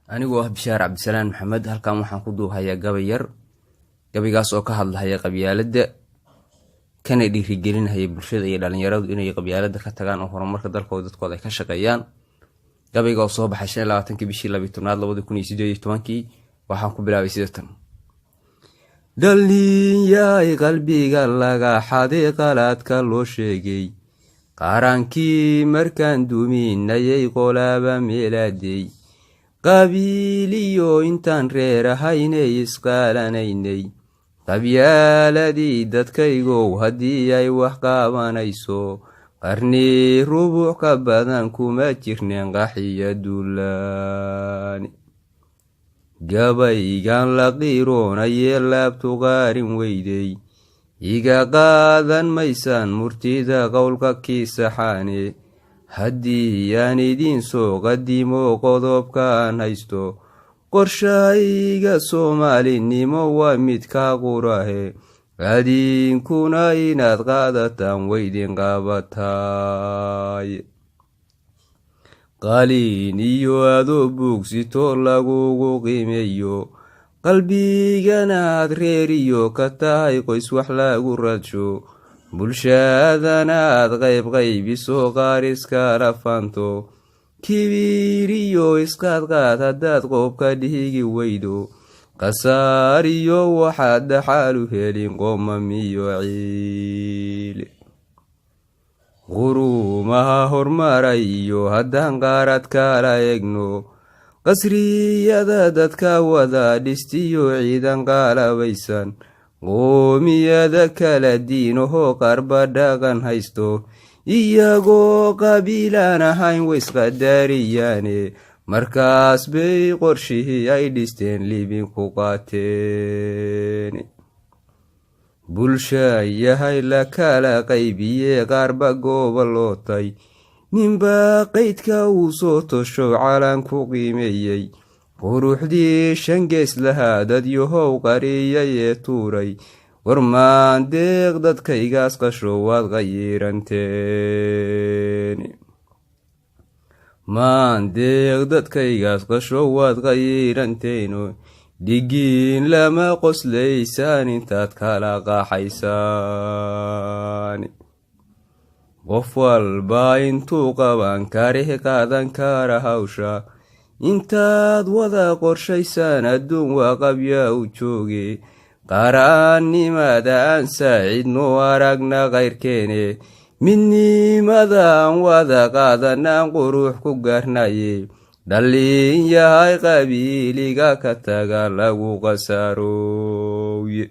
anigoo ah Bishaar Cabdisalaan Maxamed halkan waxaan ku duuhayaa gabay yar gabaygaas oo ka hadlaya qabyaaladda kana dhiirigelinaya bulshada iyo dhalinyaradu inay qabyaaladda ka tagaan oo horumarka dalkooda dadkooda ay ka shaqeeyaan. gabayga oo soo baxay 25 bishii 12 2018 waxaan ku bilaabay sidatan: dhalinyay qalbiga laga xaday qaladka loo sheegay qarankii markaan duminayay qolaaba meeladay qabiiliyo intaan reerahaynay isqaalanaynay qabyaaladii dadkaygow haddii ay wax qaabanayso qarni rubuc ka badan kuma jirneen qaxiya duulaani. gabaygan la qiroonayee laabtu qaarin weyday iga qaadan maysaan murtida qowlka kii saxaane haddii aan idiin soo qadimo qodobkaan haysto qorshayga soomaalinimo waa midka qurahe adinkuna inaad qaadataan waydin qabatay. qalin iyo adoo buugsito lagugu qiimeeyo qalbigana aad reeriyo ka tahay qoys wax lagu radsho bulshadana aad qaybiso qaar iskala fanto kibiriyo isqaadqaad haddaad qoobka dhigi weydo qasaariyo waxaad dhaxaalu helin qoomamiyo ciile. qurumaha hormarayo haddaan qaarad kala egno qasriyada dadka wada dhistiyo ciidan qaalabaysan qoomiyada kala diinahoo qarba dhaqan haysto iyagoo qabiilaan ahayn waysqadariyaane markaas bay qorshihii ay dhisteen libin ku qaateen. bulsha yahay la kala qaybiyee qaarba gooba lootay ninbaa qaydka uu soo tosho calan ku qiimeeyey quruxdii shangees lahaa dadyahow qariyay ee tuuray war maandeeq dadkaygaas qasho waad qayiranteen. maandeeq dadkaygaas qasho waad qayiranteeno dhigiin lama qoslaysaan intaad kala qaxaysaan. qof walba intuu qaban karih qaadan kara hawsha intaad wada qorshaysaan adduun waa qabyaa u jooge qaraannimada aan saacidno aragna qayrkeene midnimadaan wada qaadanaan qurux ku gaarnaye dhallin yahay qabiiliga ka taga lagu qasarooye.